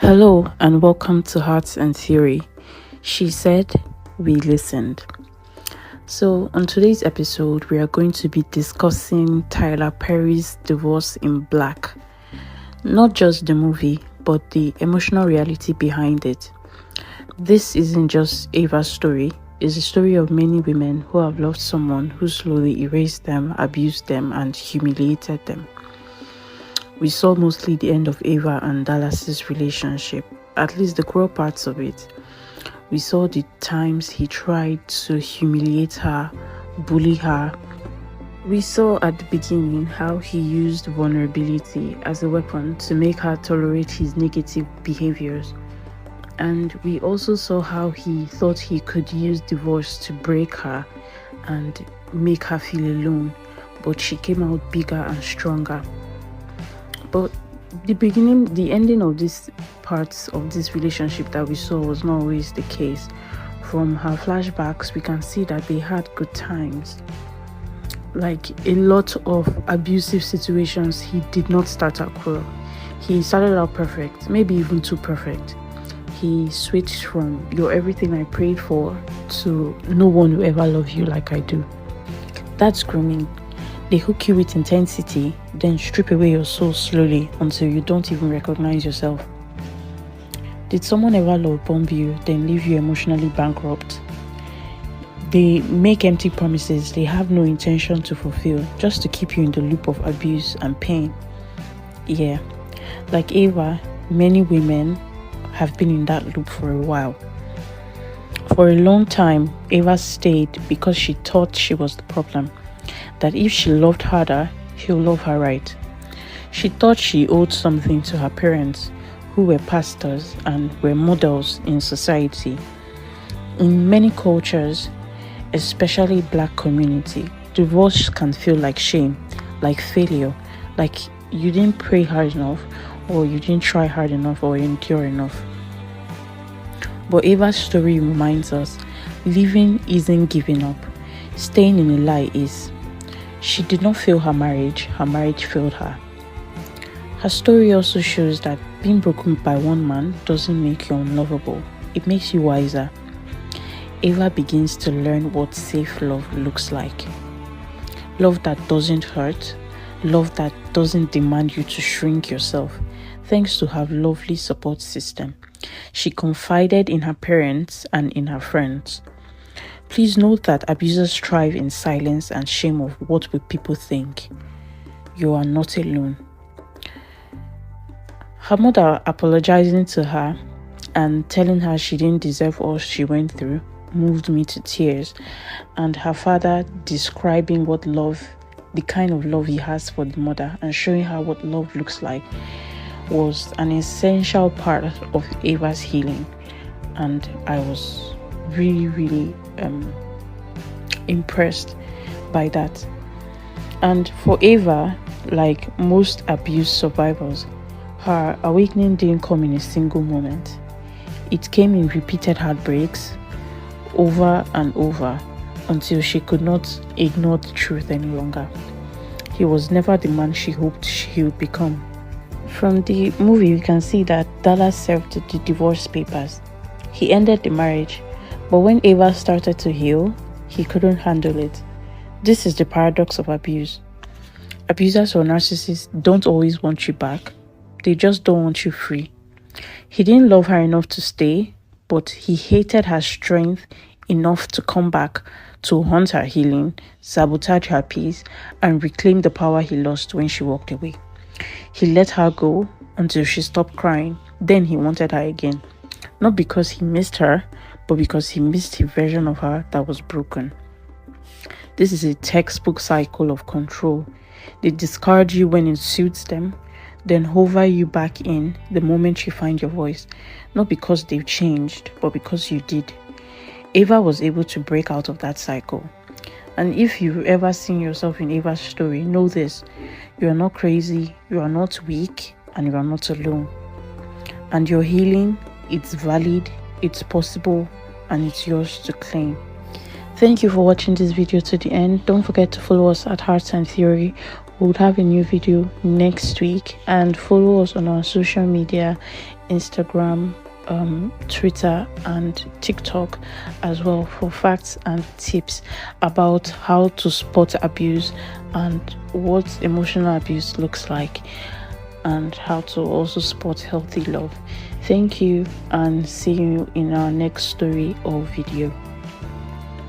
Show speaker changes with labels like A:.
A: Hello and welcome to Hearts and Theory. She said, we listened. So, on today's episode, we are going to be discussing Tyler Perry's Divorce in Black. Not just the movie, but the emotional reality behind it. This isn't just Ava's story, it's the story of many women who have loved someone who slowly erased them, abused them, and humiliated them. We saw mostly the end of Ava and Dallas's relationship, at least the cruel parts of it. We saw the times he tried to humiliate her, bully her. We saw at the beginning how he used vulnerability as a weapon to make her tolerate his negative behaviors. And we also saw how he thought he could use divorce to break her and make her feel alone, but she came out bigger and stronger. But the ending of these parts of this relationship that we saw was not always the case. From her flashbacks, we can see that they had good times. Like a lot of abusive situations, he did not start out cruel. He started out perfect, maybe even too perfect. He switched from "you're everything I prayed for" to "no one will ever love you like I do." That's grooming. They hook you with intensity, then strip away your soul slowly until you don't even recognize yourself. Did someone ever love bomb you, then leave you emotionally bankrupt? They make empty promises they have no intention to fulfill, just to keep you in the loop of abuse and pain. Yeah, like Ava, many women have been in that loop for a while. For a long time, Ava stayed because she thought she was the problem. That if she loved harder, he'll love her right. She thought she owed something to her parents, who were pastors and were models in society. In many cultures, especially Black community, divorce can feel like shame, like failure, like you didn't pray hard enough, or you didn't try hard enough, or endure enough. But Ava's story reminds us, living isn't giving up. Staying in a lie is. She did not fail her marriage failed her. Her story also shows that being broken by one man doesn't make you unlovable, it makes you wiser. Ava begins to learn what safe love looks like. Love that doesn't hurt, love that doesn't demand you to shrink yourself, thanks to her lovely support system. She confided in her parents and in her friends. Please note that abusers thrive in silence and shame of what will people think. You are not alone. Her mother apologizing to her and telling her she didn't deserve all she went through moved me to tears, and her father describing what love, the kind of love he has for the mother, and showing her what love looks like was an essential part of Ava's healing. And I was really impressed by that. And for Ava, like most abuse survivors, her awakening didn't come in a single moment. It came in repeated heartbreaks, over and over, until she could not ignore the truth any longer. He was never the man she hoped he would become. From the movie, we can see that Dallas served the divorce papers. He ended the marriage, but when Ava started to heal, he couldn't handle it. This is the paradox of abuse. Abusers or narcissists don't always want you back. They just don't want you free. He didn't love her enough to stay, but he hated her strength enough to come back to haunt her healing, sabotage her peace, and reclaim the power he lost when she walked away. He let her go until she stopped crying. Then he wanted her again. Not because he missed her, but because he missed a version of her that was broken. This is a textbook cycle of control. They discard you when it suits them, then hover you back in the moment you find your voice. Not because they've changed, but because you did. Ava was able to break out of that cycle. And if you've ever seen yourself in Ava's story, know this: you are not crazy, you are not weak, and you are not alone. And your healing, it's valid, it's possible, and it's yours to claim. Thank you for watching this video to the end. Don't forget to follow us at Hearts and Theory, We'll have a new video next week, and follow us on our social media, Instagram, Twitter and TikTok as well, for facts and tips about how to spot abuse and what emotional abuse looks like, and how to also spot healthy love. Thank you, and see you in our next story or video.